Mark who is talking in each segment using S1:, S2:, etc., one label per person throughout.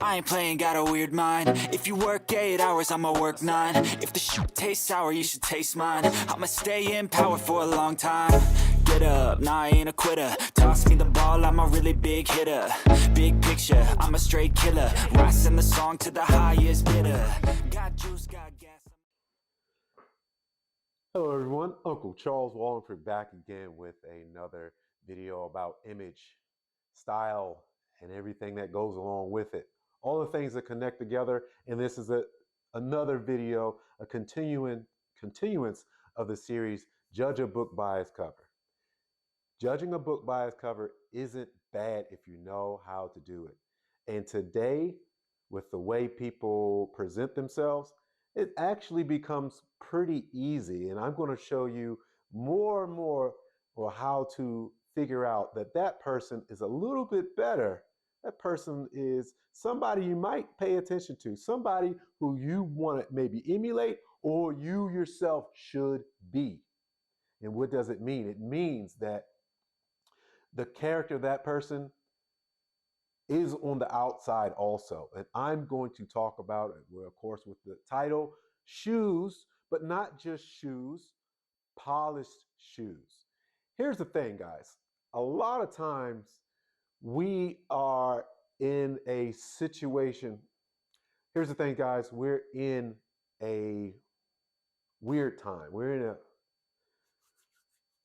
S1: I ain't playing, got a weird mind. If you work 8 hours, I'ma work 9. If the shit tastes sour, you should taste mine. I'ma stay in power for a long time. Get up, nah, I ain't a quitter. Toss me the ball, I'm a really big hitter. Big picture, I'm a straight killer. Rising the song to the highest bidder. Got juice, got gas.
S2: Hello everyone, Uncle Charles Wallingford back again with another video about image, style, and everything that goes along with it. All the things that connect together, and this is another video, a continuance of the series, Judge a Book by Its Cover. Judging a book by its cover isn't bad if you know how to do it. And today, with the way people present themselves, it actually becomes pretty easy. And I'm going to show you more and more or how to figure out that that person is a little bit better. That person is somebody you might pay attention to, somebody who you want to maybe emulate or you yourself should be. And what does it mean? It means that the character of that person is on the outside also. And I'm going to talk about it, well, of course, with the title, shoes, but not just shoes, polished shoes. Here's the thing, guys. A lot of times we are in a situation. Here's the thing, guys. We're in a weird time. We're in a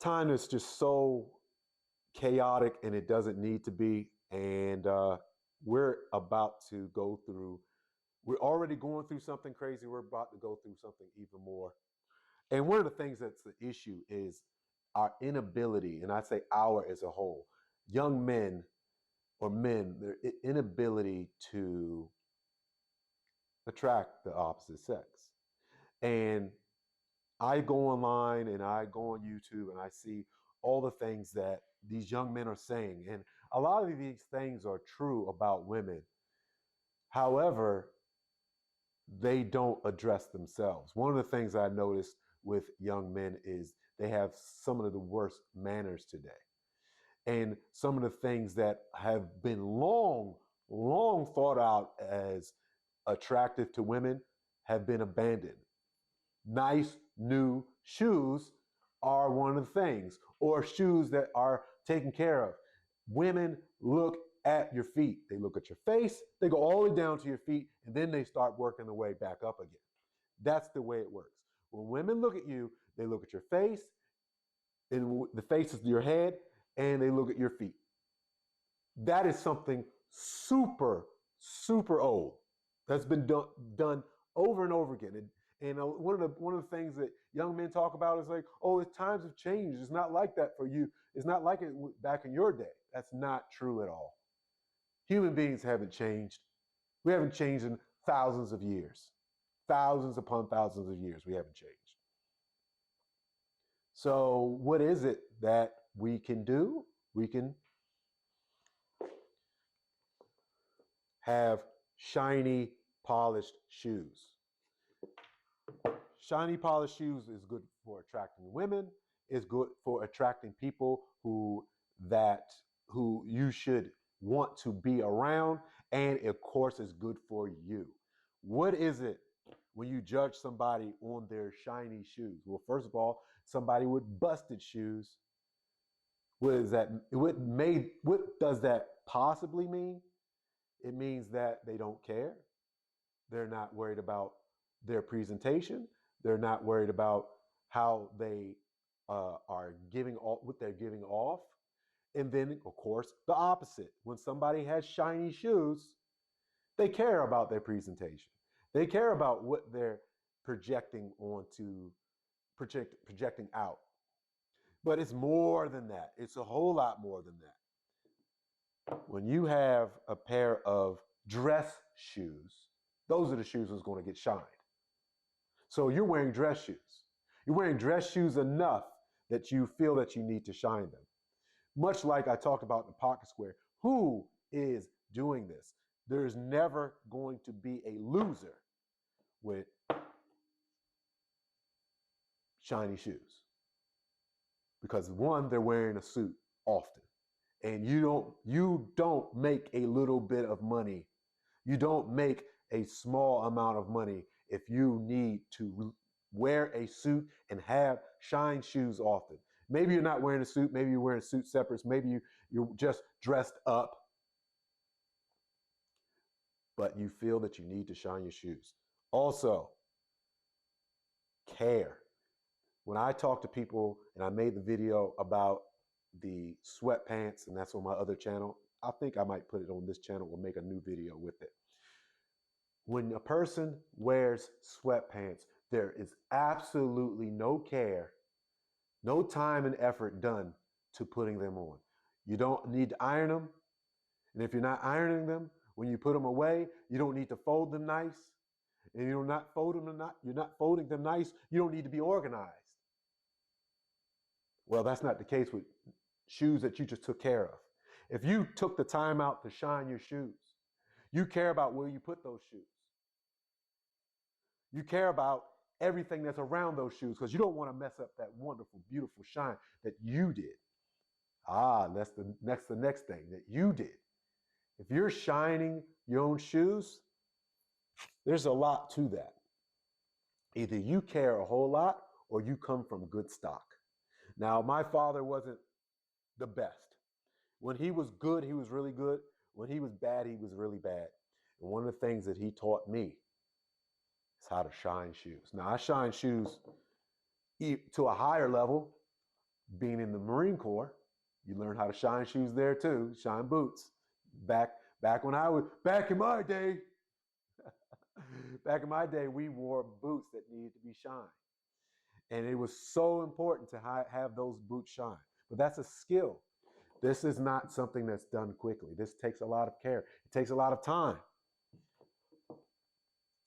S2: time that's just so chaotic and it doesn't need to be. And we're about to go through, we're already going through something crazy. We're about to go through something even more. And one of the things that's the issue is our inability, and I say our as a whole, young men or men, their inability to attract the opposite sex. And I go online and I go on YouTube and I see all the things that these young men are saying. And a lot of these things are true about women. However, they don't address themselves. One of the things I noticed with young men is they have some of the worst manners today. And some of the things that have been long thought out as attractive to women have been abandoned. Nice new shoes are one of the things, or shoes that are taken care of. Women look at your feet. They look at your face, they go all the way down to your feet, and then they start working their way back up again. That's the way it works. When women look at you, they look at your face, and the face is your head, and they look at your feet. That is something super old that's been done over and over again. And one of the things that young men talk about is like, oh, the times have changed. It's not like that for you. It's not like it back in your day. That's not true at all. Human beings haven't changed. We haven't changed in thousands of years. Thousands upon thousands of years, we haven't changed. So what is it that we can do? We can have shiny, polished shoes. Shiny, polished shoes is good for attracting women. It's good for attracting people who you should want to be around, and of course, it's good for you. What is it when you judge somebody on their shiny shoes? Well, first of all, somebody with busted shoes. What is that? What does that possibly mean? It means that they don't care. They're not worried about their presentation. They're not worried about how they are giving what they're giving off. And then, of course, the opposite. When somebody has shiny shoes, they care about their presentation. They care about what they're projecting projecting out. But it's more than that. It's a whole lot more than that. When you have a pair of dress shoes, those are the shoes that's going to get shined. So you're wearing dress shoes. You're wearing dress shoes enough that you feel that you need to shine them. Much like I talked about in the pocket square, who is doing this? There's never going to be a loser with shiny shoes. Because one, they're wearing a suit often. And you don't make a little bit of money. You don't make a small amount of money if you need to wear a suit and have shine shoes often. Maybe you're not wearing a suit, maybe you're wearing suit separates, maybe you're just dressed up, but you feel that you need to shine your shoes. Also, care. When I talk to people, and I made the video about the sweatpants, and that's on my other channel, I think I might put it on this channel or make a new video with it. When a person wears sweatpants, there is absolutely no care, no time and effort done to putting them on. You don't need to iron them. And if you're not ironing them, when you put them away, you don't need to fold them nice. And you're not folding them nice, you don't need to be organized. Well, that's not the case with shoes that you just took care of. If you took the time out to shine your shoes, you care about where you put those shoes. You care about everything that's around those shoes because you don't want to mess up that wonderful, beautiful shine that you did. That's the next thing that you did. If you're shining your own shoes, there's a lot to that. Either you care a whole lot or you come from good stock. Now, my father wasn't the best. When he was good, he was really good. When he was bad, he was really bad. And one of the things that he taught me is how to shine shoes. Now, I shine shoes to a higher level. Being in the Marine Corps, you learn how to shine shoes there too, shine boots. Back in my day, we wore boots that needed to be shined. And it was so important to have those boots shine. But that's a skill. This is not something that's done quickly. This takes a lot of care. It takes a lot of time.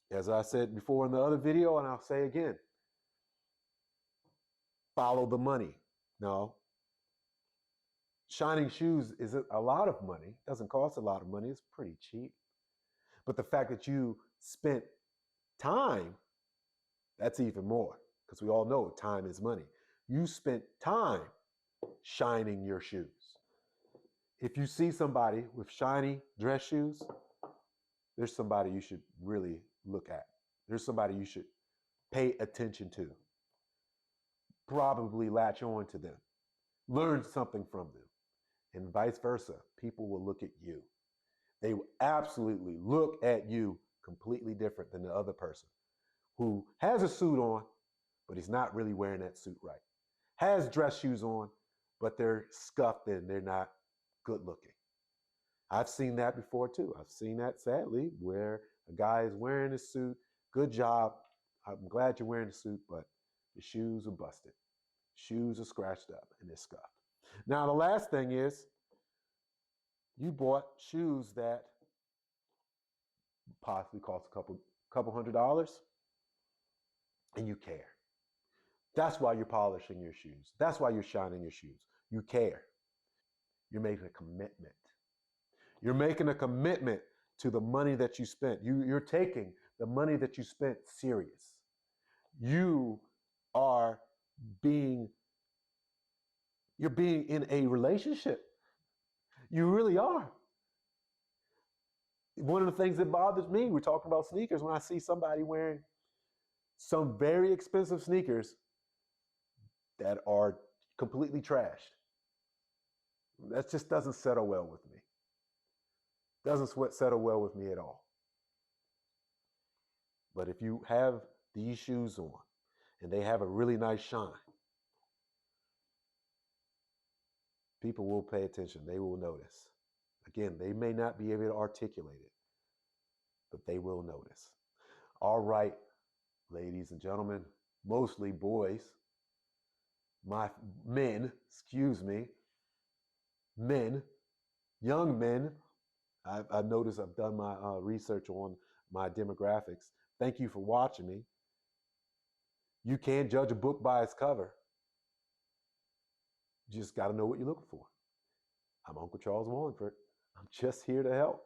S2: As I said before in the other video, and I'll say again, follow the money. No. Shining shoes isn't a lot of money. It doesn't cost a lot of money. It's pretty cheap. But the fact that you spent time, that's even more. Because we all know time is money. You spent time shining your shoes. If you see somebody with shiny dress shoes, there's somebody you should really look at. There's somebody you should pay attention to. Probably latch on to them. Learn something from them. And vice versa. People will look at you. They will absolutely look at you completely different than the other person who has a suit on, but he's not really wearing that suit right. Has dress shoes on, but they're scuffed and they're not good looking. I've seen that before too. I've seen that sadly where a guy is wearing a suit. Good job. I'm glad you're wearing a suit, but the shoes are busted. Shoes are scratched up and they're scuffed. Now, the last thing is you bought shoes that possibly cost a couple $100 and you care. That's why you're polishing your shoes. That's why you're shining your shoes. You care. You're making a commitment. You're making a commitment to the money that you spent. You're taking the money that you spent serious. You're being in a relationship. You really are. One of the things that bothers me, we're talking about sneakers, when I see somebody wearing some very expensive sneakers that are completely trashed. That just doesn't settle well with me. Doesn't settle well with me at all. But if you have these shoes on and they have a really nice shine, people will pay attention. They will notice. Again, they may not be able to articulate it, but they will notice. All right, ladies and gentlemen, mostly boys, men, young men. I've noticed I've done my research on my demographics. Thank you for watching me. You can't judge a book by its cover. You just got to know what you're looking for. I'm Uncle Charles Wallingford. I'm just here to help.